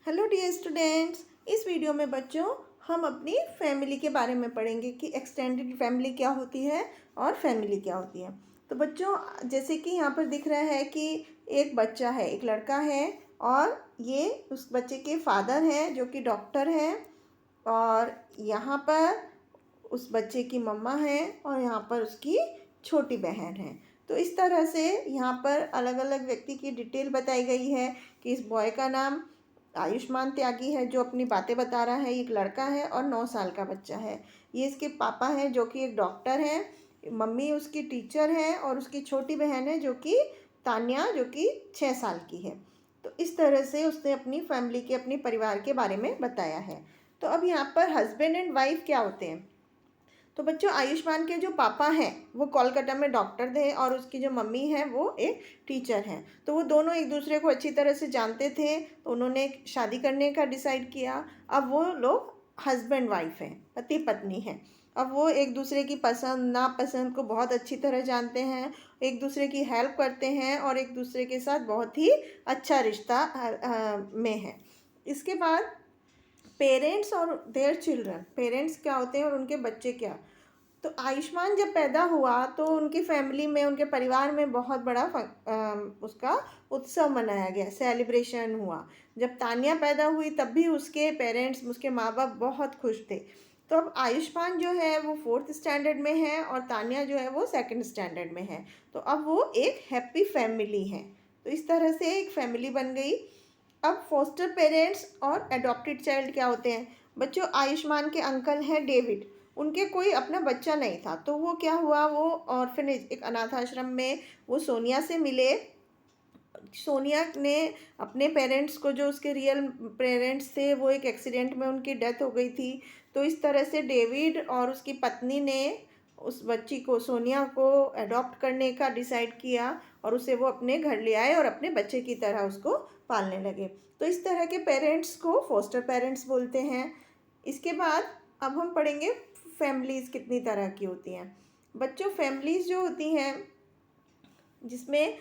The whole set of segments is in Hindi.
हेलो डियर स्टूडेंट्स, इस वीडियो में बच्चों हम अपनी फैमिली के बारे में पढ़ेंगे कि एक्सटेंडेड फैमिली क्या होती है और फैमिली क्या होती है। तो बच्चों जैसे कि यहाँ पर दिख रहा है कि एक बच्चा है, एक लड़का है और ये उस बच्चे के फादर हैं जो कि डॉक्टर हैं, और यहाँ पर उस बच्चे की मम्मा है और यहाँ पर उसकी छोटी बहन है। तो इस तरह से यहाँ पर अलग अलग व्यक्ति की डिटेल बताई गई है कि इस बॉय का नाम आयुष्मान त्यागी है जो अपनी बातें बता रहा है। एक लड़का है और 9 साल का बच्चा है। ये इसके पापा हैं जो कि एक डॉक्टर हैं, मम्मी उसकी टीचर है और उसकी छोटी बहन है जो कि तान्या, जो कि 6 साल की है। तो इस तरह से उसने अपनी फैमिली के, अपने परिवार के बारे में बताया है। तो अब यहाँ पर हस्बैंड एंड वाइफ क्या होते हैं। तो बच्चों आयुष्मान के जो पापा हैं वो कोलकाता में डॉक्टर थे और उसकी जो मम्मी है वो एक टीचर हैं। तो वो दोनों एक दूसरे को अच्छी तरह से जानते थे, तो उन्होंने शादी करने का डिसाइड किया। अब वो लोग हस्बैंड वाइफ हैं, पति पत्नी हैं। अब वो एक दूसरे की पसंद नापसंद को बहुत अच्छी तरह जानते हैं, एक दूसरे की हेल्प करते हैं और एक दूसरे के साथ बहुत ही अच्छा रिश्ता में है। इसके बाद पेरेंट्स और देयर चिल्ड्रन, पेरेंट्स क्या होते हैं और उनके बच्चे क्या। तो आयुष्मान जब पैदा हुआ तो उनकी फैमिली में, उनके परिवार में बहुत बड़ा उसका उत्सव मनाया गया, सेलिब्रेशन हुआ। जब तान्या पैदा हुई तब भी उसके पेरेंट्स, उसके माँ बाप बहुत खुश थे। तो अब आयुष्मान जो है वो 4th स्टैंडर्ड में है और तान्या जो है वो 2nd स्टैंडर्ड में है। तो अब वो एक हैप्पी फैमिली है। तो इस तरह से एक फैमिली बन गई। अब फोस्टर पेरेंट्स और एडॉप्टेड चाइल्ड क्या होते हैं। बच्चों आयुष्मान के अंकल हैं डेविड, उनके कोई अपना बच्चा नहीं था, तो वो क्या हुआ, वो ऑर्फनेज, एक अनाथ आश्रम में वो सोनिया से मिले। सोनिया ने अपने पेरेंट्स को, जो उसके रियल पेरेंट्स थे, वो एक एक्सीडेंट में उनकी डेथ हो गई थी। तो इस तरह से डेविड और उसकी पत्नी ने उस बच्ची को, सोनिया को अडॉप्ट करने का डिसाइड किया और उसे वो अपने घर ले आए और अपने बच्चे की तरह उसको पालने लगे। तो इस तरह के पेरेंट्स को फोस्टर पेरेंट्स बोलते हैं। इसके बाद अब हम पढ़ेंगे फैमिलीज़ कितनी तरह की होती हैं। बच्चों फैमिलीज़ जो होती हैं जिसमें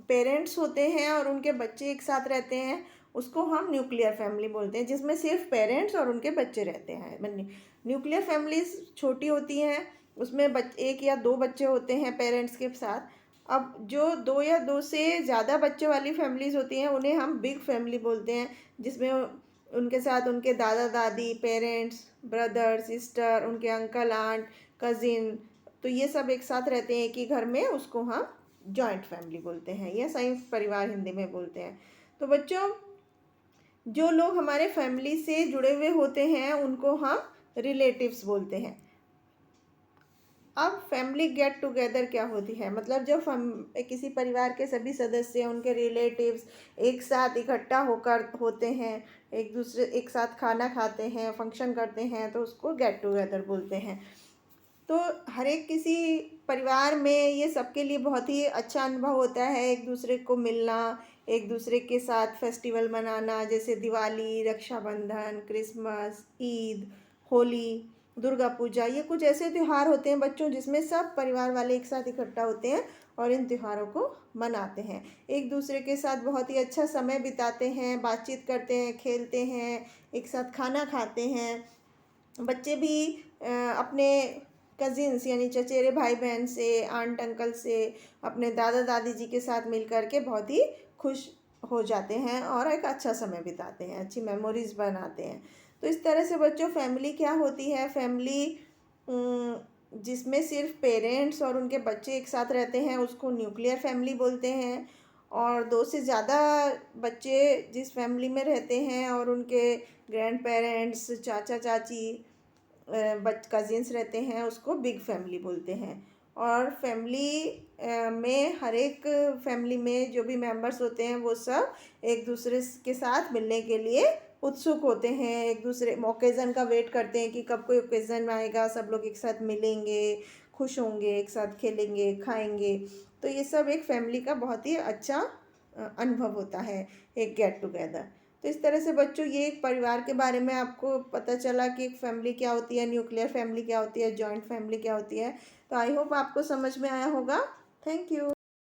पेरेंट्स होते हैं और उनके बच्चे एक साथ रहते हैं, उसको हम न्यूक्लियर फैमिली बोलते हैं, जिसमें सिर्फ पेरेंट्स और उनके बच्चे रहते हैं। न्यूक्लियर फैमिलीज छोटी होती हैं, उसमें एक या दो बच्चे होते हैं पेरेंट्स के साथ। अब जो दो या दो से ज़्यादा बच्चों वाली फैमिलीज होती हैं उन्हें हम बिग फैमिली बोलते हैं, जिसमें उनके साथ उनके दादा दादी, पेरेंट्स, ब्रदर सिस्टर, उनके अंकल आंट, कज़िन, तो ये सब एक साथ रहते हैं एक ही घर में, उसको हम जॉइंट फैमिली बोलते हैं या संयुक्त परिवार हिंदी में बोलते हैं। तो बच्चों जो लोग हमारे फैमिली से जुड़े हुए होते हैं उनको हम रिलेटिव्स बोलते हैं। अब फैमिली गेट टुगेदर क्या होती है, मतलब जब हम किसी परिवार के सभी सदस्य, उनके रिलेटिव्स एक साथ इकट्ठा होकर होते हैं, एक साथ खाना खाते हैं, फंक्शन करते हैं, तो उसको गेट टुगेदर बोलते हैं। तो हर एक किसी परिवार में ये सबके लिए बहुत ही अच्छा अनुभव होता है, एक दूसरे को मिलना, एक दूसरे के साथ फेस्टिवल मनाना, जैसे दिवाली, रक्षाबंधन, क्रिसमस, ईद, होली, दुर्गा पूजा। ये कुछ ऐसे त्यौहार होते हैं बच्चों जिसमें सब परिवार वाले एक साथ इकट्ठा होते हैं और इन त्योहारों को मनाते हैं, एक दूसरे के साथ बहुत ही अच्छा समय बिताते हैं, बातचीत करते हैं, खेलते हैं, एक साथ खाना खाते हैं। बच्चे भी अपने कज़िन्स यानी चचेरे भाई बहन से, आंट अंकल से, अपने दादा दादी जी के साथ मिल कर के बहुत ही खुश हो जाते हैं और एक अच्छा समय बिताते हैं, अच्छी मेमोरीज बनाते हैं। तो इस तरह से बच्चों फैमिली क्या होती है, फैमिली जिसमें सिर्फ पेरेंट्स और उनके बच्चे एक साथ रहते हैं उसको न्यूक्लियर फैमिली बोलते हैं। और दो से ज़्यादा बच्चे जिस फैमिली में रहते हैं और उनके ग्रैंड पेरेंट्स, चाचा चाची, कज़िन्स रहते हैं, उसको बिग फैमिली बोलते हैं। और फैमिली में हर एक फैमिली में जो भी मेंबर्स होते हैं वो सब एक दूसरे के साथ मिलने के लिए उत्सुक होते हैं, एक दूसरे ओकेज़न का वेट करते हैं कि कब कोई ओकेज़न आएगा, सब लोग एक साथ मिलेंगे, खुश होंगे, एक साथ खेलेंगे, खाएंगे। तो ये सब एक फैमिली का बहुत ही अच्छा अनुभव होता है, एक गेट टुगेदर। तो इस तरह से बच्चों ये एक परिवार के बारे में आपको पता चला कि एक फैमिली क्या होती है, न्यूक्लियर फैमिली क्या होती है, जॉइंट फैमिली क्या होती है। तो आई होप आपको समझ में आया होगा। Thank you.